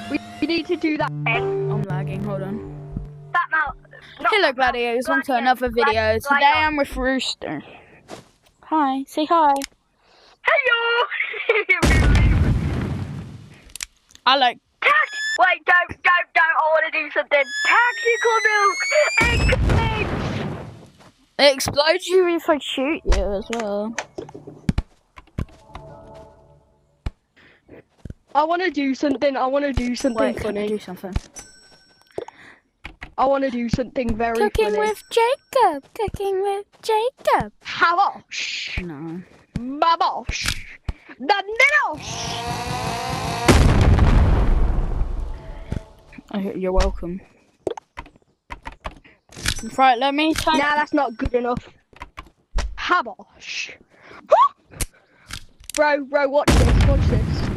We need to do that. I'm lagging, hold on. That now. Hello gladiators, welcome to another video. Today I'm with Rooster. Hi, say hi. Hello! I like... Wait, don't. I want to do something. Tactical nuke! It explodes you if I shoot you as well. I want to do something. Wait, can I funny. do something? I want to do something very Cooking funny. with Jacob. Cooking with Jacob. Havosh! No. Babosh! Danilosh! Oh, you're welcome. Right, let me try. Nah, that's not good enough. Habosh! Bro, watch this.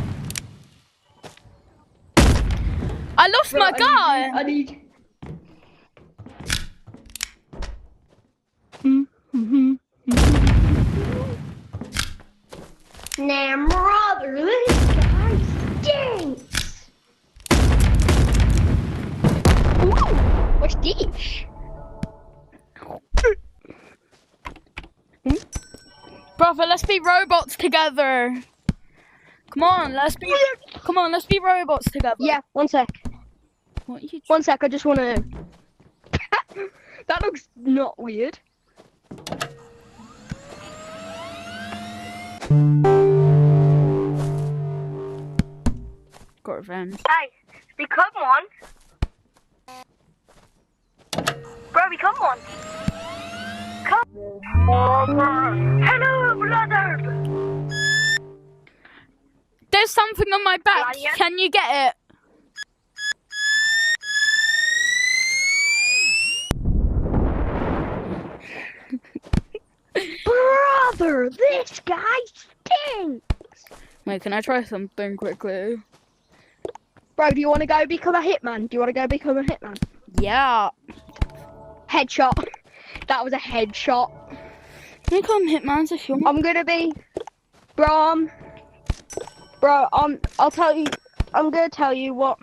I lost my guy. I need. Nah, brother, this guy stinks. Ooh, what's this? Brother, let's be robots together. Come on, let's be robots together. Yeah, one sec. What are you? One sec, I just want to. That looks not weird. Got revenge. Hey, become one. Bro, become one. Hello, brother. There's something on my back. Yeah. Can you get it? Brother, this guy stinks. Wait, can I try something quickly? Bro, do you want to go become a hitman? Yeah. Headshot. That was a headshot. You come hitmans if you want. I'm gonna be, bro. I'll tell you. I'm gonna tell you what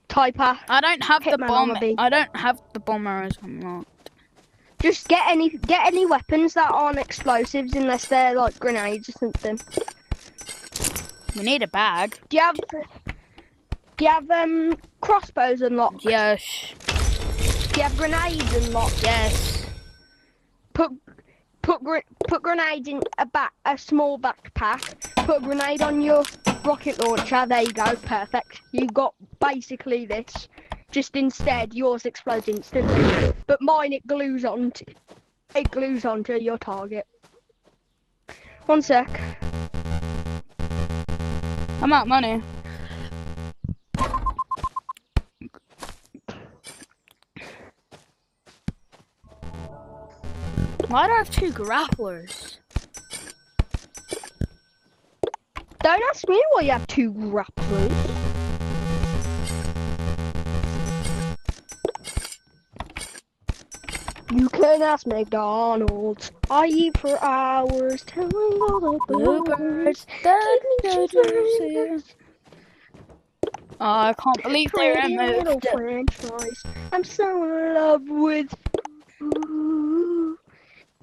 type of. I don't have the hitman bomb. I'ma be. I don't have the bomber as unlocked. Just get any weapons that aren't explosives, unless they're like grenades or something. We need a bag. Do you have crossbows unlocked? Yes. Do you have grenades unlocked? Yes. Put grenades in a small backpack. Put a grenade on your rocket launcher. There you go. Perfect. You got basically this. Just instead, yours explodes instantly. But mine, it glues onto your target. One sec. I'm out of money. Why do I have 2 grapplers? Don't ask me why you have 2 grapplers. You can ask McDonald's. I eat for hours, telling all the bluebirds. Oh, I can't believe they Pretty little removed it. French fries. I'm so in love with you.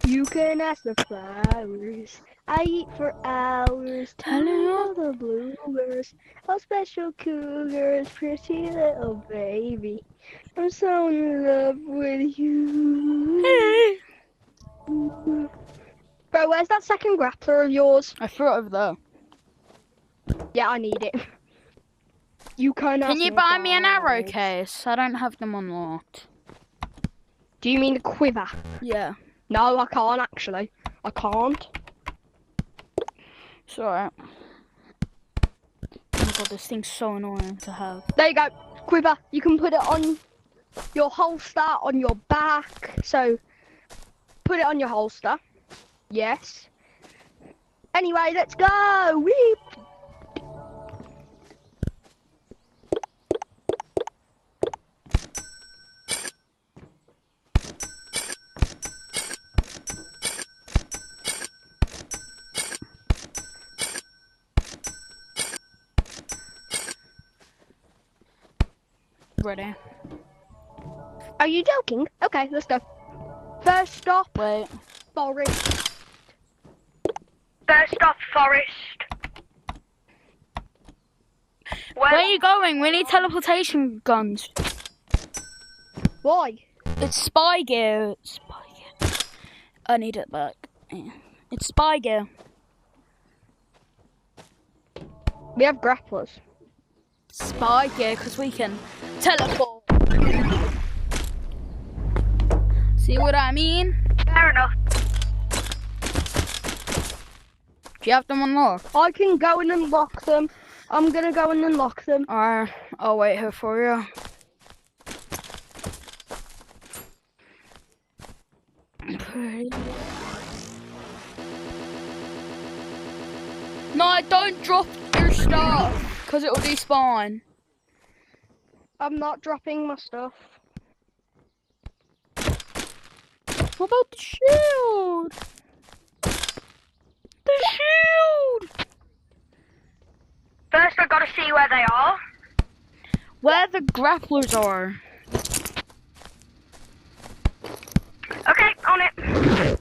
You can ask the flowers. I eat for hours, telling all the bluebirds. Oh, special cougars, pretty little baby. I'm so in love with you. Bro, where's that second grappler of yours? I threw it over there. Yeah, I need it. You can you buy me an arrow case? I don't have them unlocked. Do you mean the quiver? Yeah. No, I can't actually. I can't. It's alright. Oh my god, this thing's so annoying to have. There you go. Quiver. You can put it on your holster, on your back. So, put it on your holster. Yes. Anyway, let's go. Whee! Ready. Are you joking? Okay, let's go. First stop, Wait. forest. First stop, forest. Where are you going? We need teleportation guns. Why? It's spy gear. Spy gear. I need it back. Yeah. It's spy gear. We have grapplers. Spy gear because we can teleport. See what I mean? Fair enough. Do you have them unlocked? I can go and unlock them. I'm gonna go and unlock them. Alright, I'll wait here for you. No, don't drop your stuff because it will despawn. I'm not dropping my stuff. What about the shield? The shield! First, I gotta see where they are. Where the grapplers are. Okay, on it.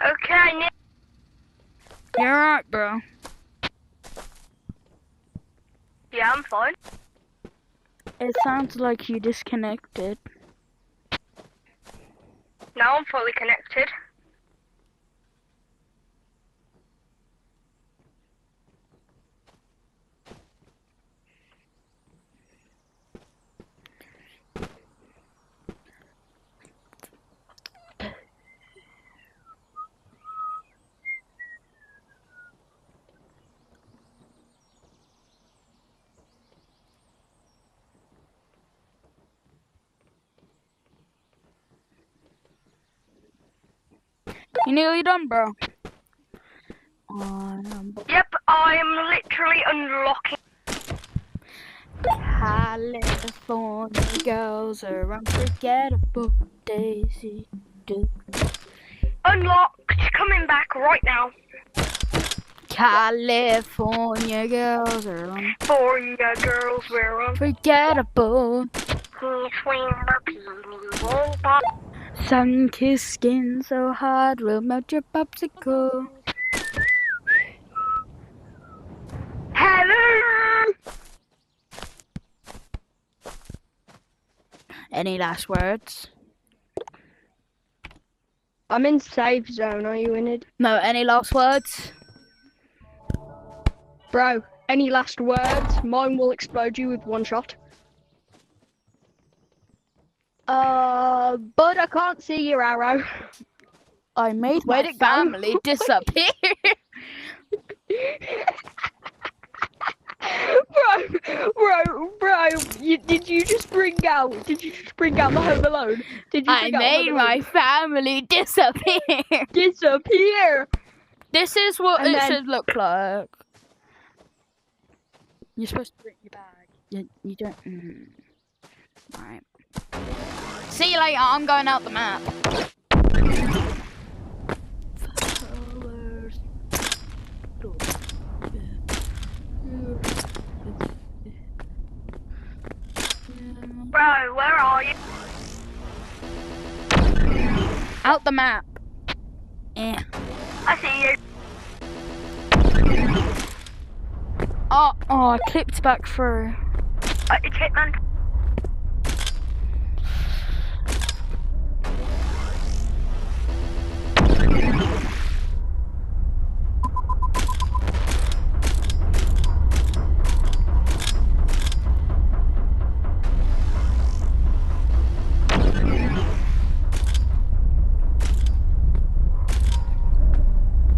Okay, Nick. You're right, bro. Yeah, I'm fine. It sounds like you disconnected. Now I'm fully connected. You nearly done, bro. Yep, I am literally unlocking. California girls are unforgettable. Daisy do. Unlocked. Coming back right now. California girls are For you girls, we're on. unforgettable. Sun-kissed skin so hard will melt your popsicle. Hello. Any last words? I'm in safe zone. Are you in it? No, any last words? Bro, any last words? Mine will explode you with one shot. But I can't see your arrow. I made Where'd my it go? family disappear. Bro, did you just bring out the Home Alone? Did you I bring out made Home my Alone? family disappear. Disappear! This is what And it then- should look like. You're supposed to bring your bag. You don't. Alright. See you later. I'm going out the map. Bro, where are you? Out the map. Yeah. I see you. Oh, I clipped back through. It's Hitman.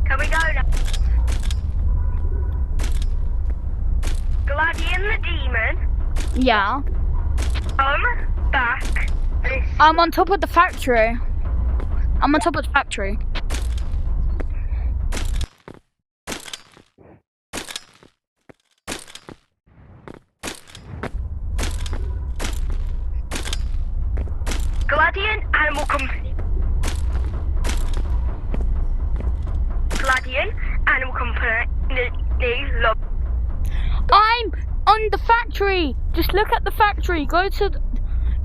Can we go now? Glady and the Demon. Yeah. Back. I'm on top of the factory. I'm on top of the factory. Gladian Animal Company. Gladian Animal Company. Love. I'm on the factory. Just look at the factory. Go to.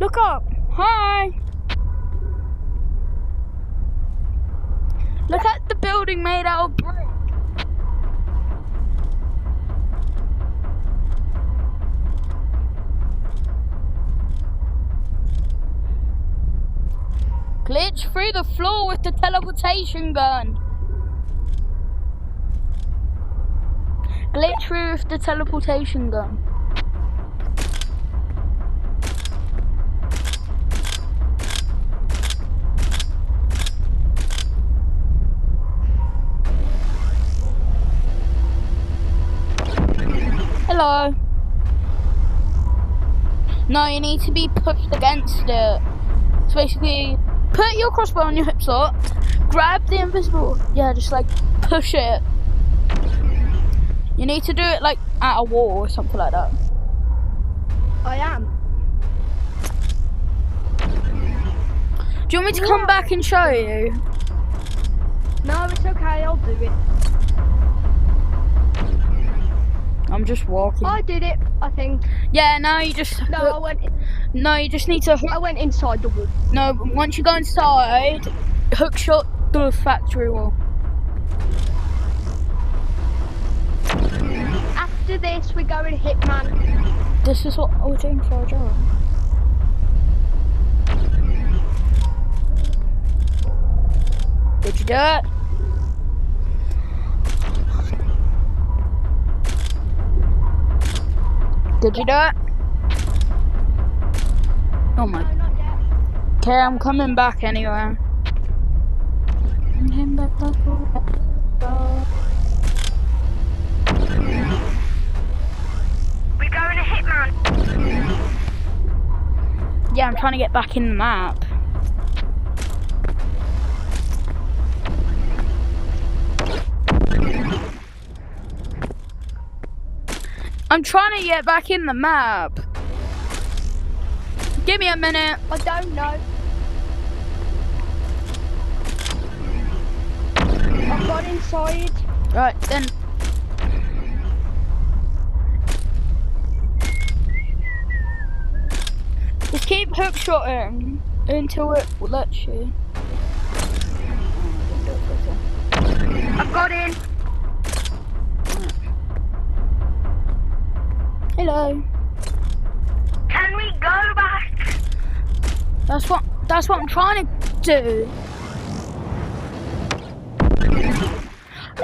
Look up. Hi. Look at the building made out of brick. Glitch through the floor with the teleportation gun. Glitch through with the teleportation gun. Hello. No, you need to be pushed against it. So basically, put your crossbow on your hip slot, grab the invisible, yeah, just like push it. You need to do it like at a wall or something like that. I am. Do you want me to come back and show you? No, it's okay, I'll do it. I'm just walking. I did it, I think. Yeah, now you just... No, you just need to... I went inside the wall. No, once you go inside, hook shot the factory wall. After this, we're going Hitman. This is what we're doing for our job. Did you do it? Did you do it? Oh my. No, not yet. Okay, I'm coming back anyway. We're going to Hitman. Yeah, I'm trying to get back in the map. I'm trying to get back in the map. Give me a minute. I don't know. I've got inside. Right, then. Just keep hookshotting until it lets you. I've got in. Hello. Can we go back? That's what I'm trying to do.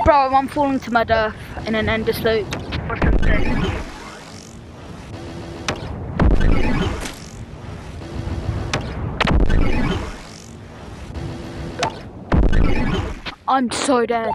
Bro, I'm falling to my death in an endless loop. Or something. I'm so dead.